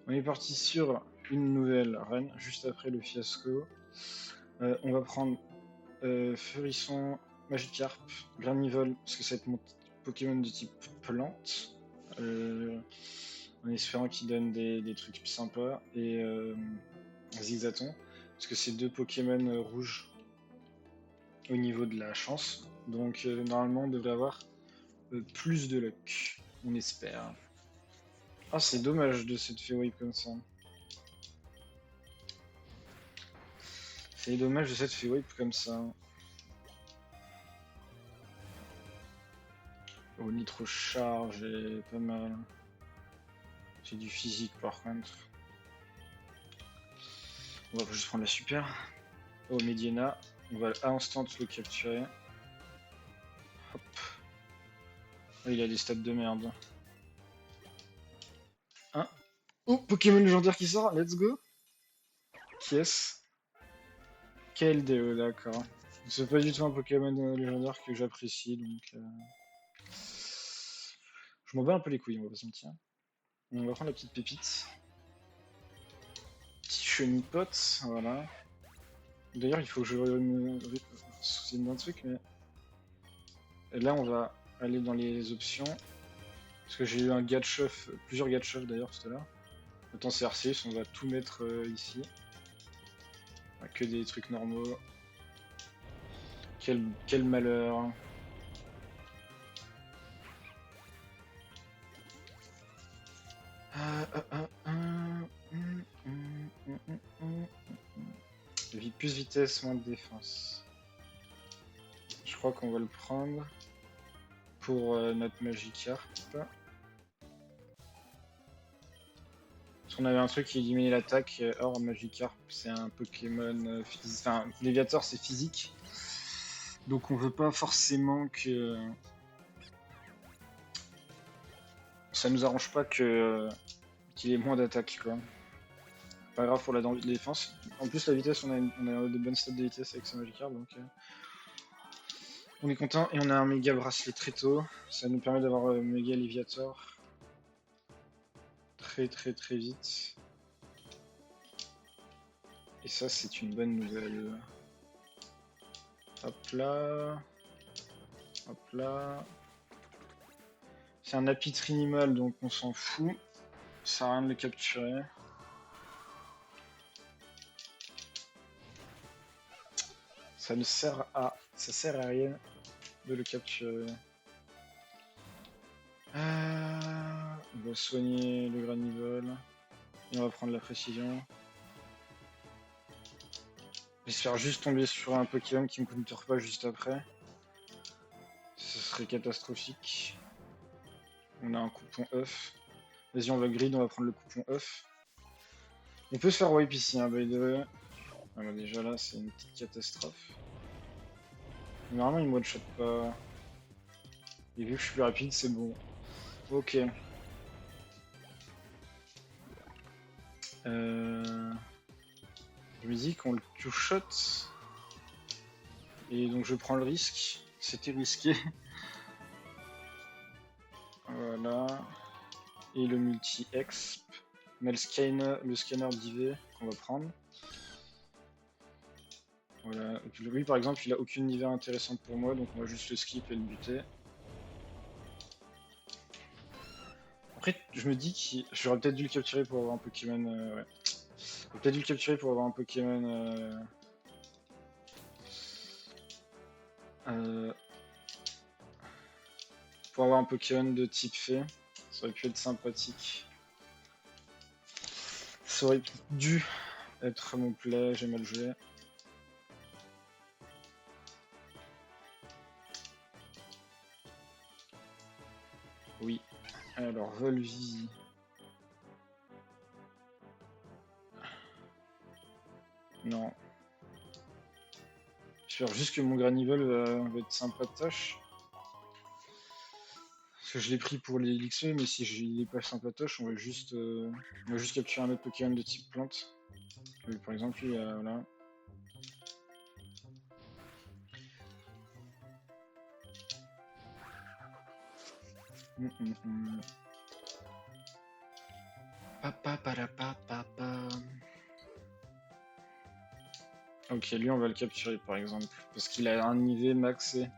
On est parti sur une nouvelle reine, juste après le fiasco. On va prendre Furisson, Magikarp, Granivol, parce que ça va être mon Pokémon de type plante. En espérant qu'il donne des trucs sympas. Et Zigzaton, parce que c'est deux Pokémon rouges au niveau de la chance. Donc normalement on devrait avoir plus de luck, on espère. Ah, c'est dommage de cette Fewave comme ça. C'est dommage de cette Fewave comme ça. Oh, Nitro Charge est pas mal. C'est du physique par contre. On va juste prendre la super. Oh, Mediana. On va à instant le capturer. Hop. Oh, il a des stats de merde. Hein? Oh, Pokémon légendaire qui sort, let's go. Qui est-ce? KLDE, d'accord. C'est pas du tout un Pokémon légendaire que j'apprécie, donc... Je m'en bats un peu les couilles, on va pas se mentir. On va prendre la petite pépite. Petit chenipot, voilà. D'ailleurs, il faut que je me souvienne d'un truc, mais... Et là, on va aller dans les options. Parce que j'ai eu un Gatchuf, plusieurs Gatchuf d'ailleurs tout à l'heure. Autant c'est Arceus, on va tout mettre ici. Que des trucs normaux. Quel malheur. Plus vitesse, moins de défense. Je crois qu'on va le prendre pour notre Magikarp. Parce qu'on avait un truc qui éliminait l'attaque. Or, Magikarp, c'est un Pokémon physique. Enfin, Léviator, c'est physique. Donc, on veut pas forcément que. Ça nous arrange pas que qu'il ait moins d'attaque, quoi. Pas grave pour la défense. En plus, la vitesse, on a des bonnes stats de vitesse avec ce Magikarp, donc. On est content et on a un méga bracelet très tôt. Ça nous permet d'avoir méga Léviator très vite. Et ça, c'est une bonne nouvelle. Hop là. Hop là. C'est un apitrinimale, donc on s'en fout. Ça sert à rien de le capturer. Ça ne sert à... Ça sert à rien de le capturer. On va soigner le Granivol. Et on va prendre la précision. J'espère juste tomber sur un Pokémon qui me counter pas juste après. Ce serait catastrophique. On a un coupon œuf. Vas-y, on va grid, on va prendre le coupon œuf. On peut se faire wipe ici, hein, by the way. Ah bah déjà là, c'est une petite catastrophe. Normalement, il me one-shot pas. Et vu que je suis plus rapide, c'est bon. Ok. Je me dis qu'on le two-shot. Et donc je prends le risque. C'était risqué. Voilà. Et le multi-exp. Mais le scanner d'IV qu'on va prendre. Voilà. Et puis lui par exemple, il a aucune IV intéressante pour moi, donc on va juste le skip et le buter. Après, je me dis que j'aurais peut-être dû le capturer pour avoir un Pokémon. Ouais. J'aurais peut-être dû le capturer pour avoir un Pokémon. Pour avoir un Pokémon de type fée. Ça aurait pu être sympathique. Ça aurait dû être mon play, j'ai mal joué. Oui. Alors, Volvi. Non. J'espère juste que mon Granivol va être sympatoche. Parce que je l'ai pris pour les XP, mais si il est pas sympatoche, on va juste capturer un autre Pokémon de type plante. Par exemple, lui, voilà. Ok, lui on va le capturer par exemple, parce qu'il a un niveau maxé.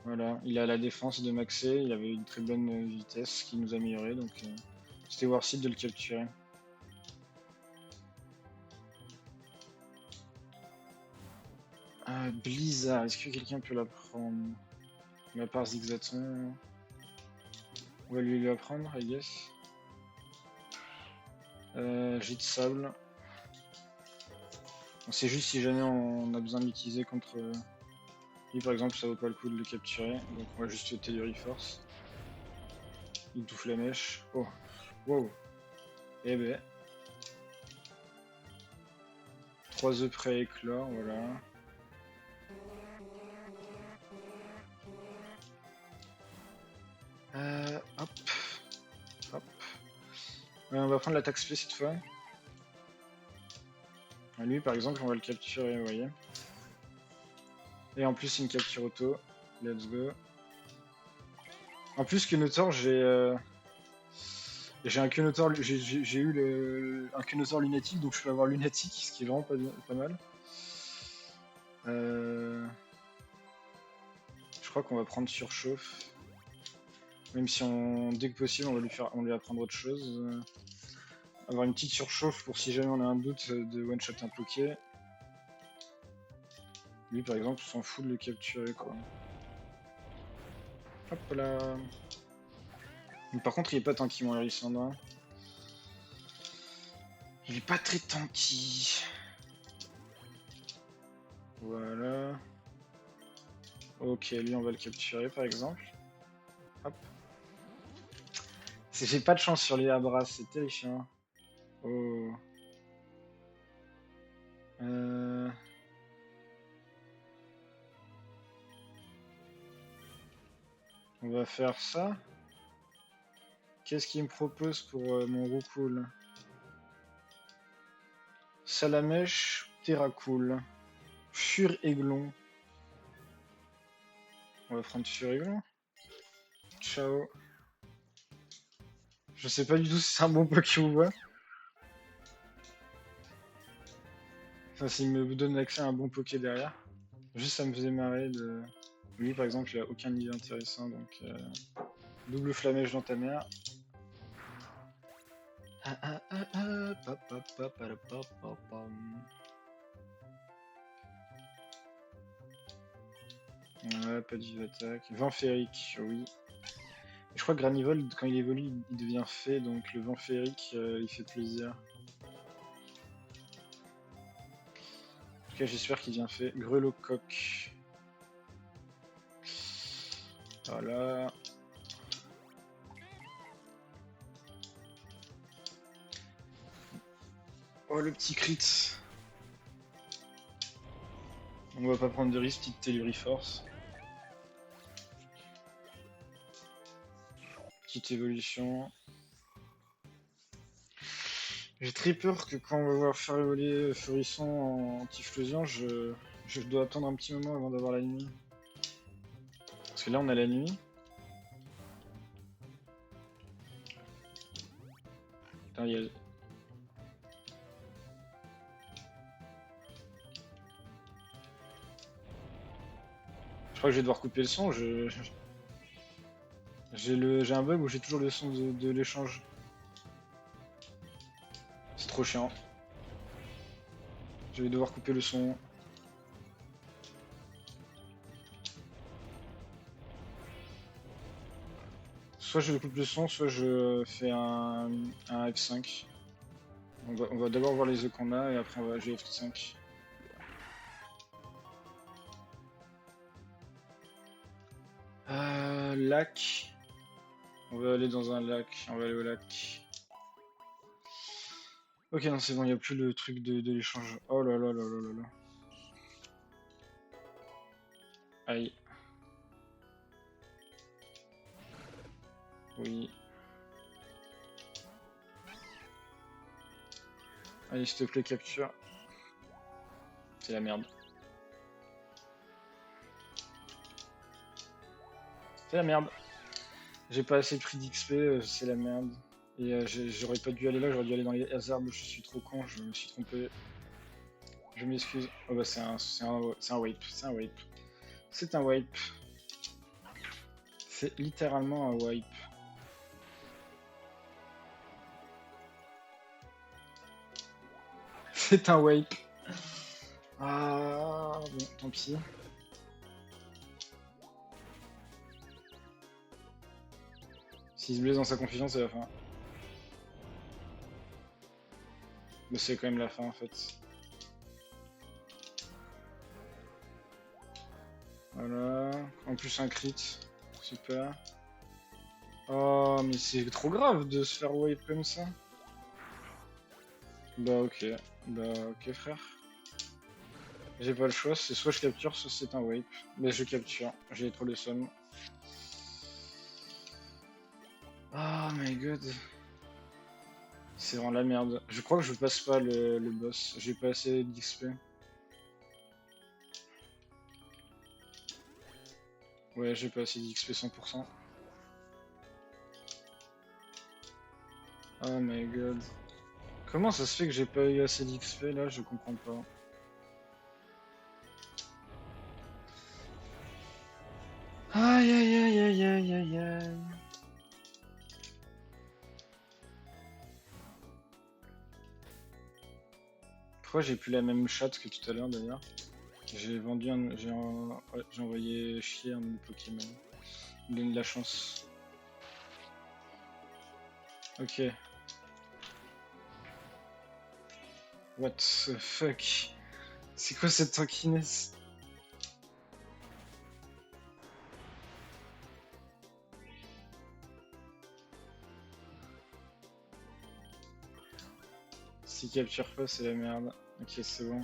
Voilà, il a la défense de maxé, il avait une très bonne vitesse qui nous améliorait, donc c'était worth it de le capturer. Blizzard, est-ce que quelqu'un peut la prendre? À part Zigzaton, on va lui la prendre, I guess. Jet de sable. On sait juste si jamais on a besoin de l'utiliser contre lui par exemple, ça vaut pas le coup de le capturer, donc on va juste sauter du Reforce. Il touffe la mèche. Oh, wow. Eh ben. 3 œufs prêts à éclore, voilà. Hop. Hop. On va prendre l'attaque spé cette fois. Lui par exemple, on va le capturer, vous voyez. Et en plus, c'est une capture auto. Let's go. En plus, Kenotor, j'ai un Kenotor, j'ai eu un Kenotor lunatique, donc je peux avoir lunatique, ce qui est vraiment pas mal. Je crois qu'on va prendre surchauffe. Même si dès que possible, on lui apprendre autre chose. Avoir une petite surchauffe pour si jamais on a un doute de one-shot un poké. Lui par exemple, on s'en fout de le capturer quoi. Hop là. Mais par contre, il est pas tanky mon Hérissandra. Il est pas très tanky. Voilà. Ok, lui on va le capturer par exemple. Hop. J'ai pas de chance sur les Abras, c'est terrifiant. Oh. On va faire ça. Qu'est-ce qu'il me propose pour mon Roucoule? Salamèche, Terracool. Fur-Aiglon. On va prendre Fur-Aiglon. Ciao. Je sais pas du tout si c'est un bon Poké ou pas. Enfin, s'il me donne accès à un bon Poké derrière. Juste ça me faisait marrer de... Lui par exemple, il a aucun niveau intéressant, donc... Double flamèche dans ta mère. Ouais, pas de vive attaque. Vent féerique, oui. Je crois que Granivol, quand il évolue, il devient fée, donc le vent féerique, il fait plaisir. En tout cas, j'espère qu'il devient fée. Grelocoq. Voilà. Oh, le petit crit. On va pas prendre de risque, petite Telluriforce. Petite évolution. J'ai très peur que quand on va voir faire évoluer Furisson en Typhlosion, je dois attendre un petit moment avant d'avoir la nuit. Parce que là on a la nuit. Putain, y a... Je crois que je vais devoir couper le son. J'ai un bug où j'ai toujours le son de l'échange. C'est trop chiant. Je vais devoir couper le son. Soit je coupe le son, soit je fais un F5. On va d'abord voir les œufs qu'on a et après on va jouer F5. Lac. On va aller dans un lac. On va aller au lac. Ok, non, c'est bon, il n'y a plus le truc de l'échange. Oh là là là là là là. Aïe. Oui. Allez, s'il te plaît, capture. C'est la merde. C'est la merde. J'ai pas assez pris d'XP, c'est la merde. Et j'aurais pas dû aller là, j'aurais dû aller dans les herbes, je suis trop con, je me suis trompé. Je m'excuse. Oh bah c'est un wipe, c'est un wipe. C'est un wipe. C'est littéralement un wipe. C'est un wipe. Ah bon, tant pis. S'il se blesse dans sa confusion, c'est la fin. Mais c'est quand même la fin en fait. Voilà. En plus un crit. Super. Oh mais c'est trop grave de se faire wipe comme ça. Bah ok. Bah ok frère. J'ai pas le choix, c'est soit je capture, soit c'est un wipe. Mais je capture, j'ai trop de somme. Oh my god. C'est vraiment la merde. Je crois que je passe pas le boss. J'ai pas assez d'XP. Ouais, j'ai pas assez d'XP 100%. Oh my god. Comment ça se fait que j'ai pas eu assez d'XP là? Je comprends pas. Aïe aïe aïe aïe aïe aïe aïe. Pourquoi j'ai plus la même chatte que tout à l'heure d'ailleurs? J'ai vendu un. Ouais, j'ai envoyé chier un de mes Pokémon. Il donne de la chance. Ok. What the fuck? C'est quoi cette tankiness? S'il capture pas, c'est la merde. Ok, c'est bon.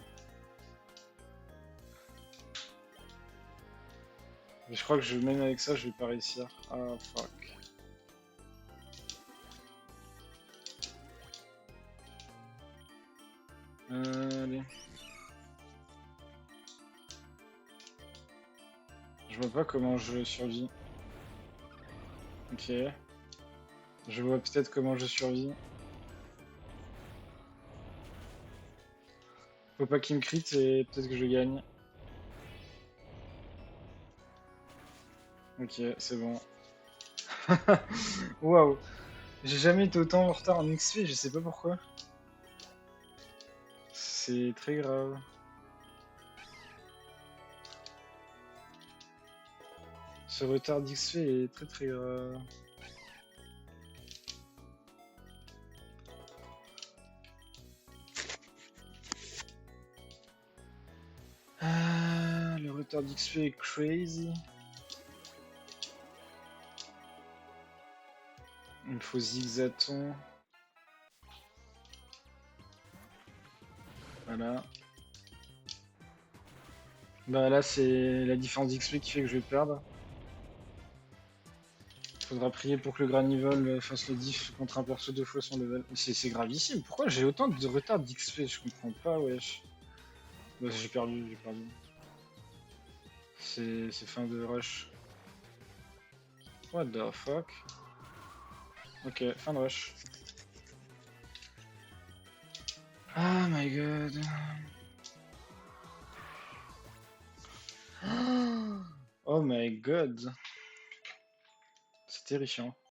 Mais je crois que même avec ça, je vais pas réussir. Ah fuck. Allez. Je vois pas comment je survis. Ok. Je vois peut-être comment je survis. Faut pas qu'il me crit et peut-être que je gagne. Ok, c'est bon. Waouh. J'ai jamais été autant en retard en XP, je sais pas pourquoi. C'est très grave. Ce retard d'XP est très très grave. Ah, le retard d'XP est crazy. Il me faut zigzaton. Voilà. Bah là c'est la différence d'XP qui fait que je vais perdre. Faudra prier pour que le Granivol fasse le diff contre un perso 2 fois son level. C'est gravissime. Pourquoi j'ai autant de retard d'XP? Je comprends pas, wesh. Bah, j'ai perdu, j'ai perdu. C'est fin de rush. What the fuck? Ok, fin de rush. Oh my god. Oh my god. C'est terrifiant.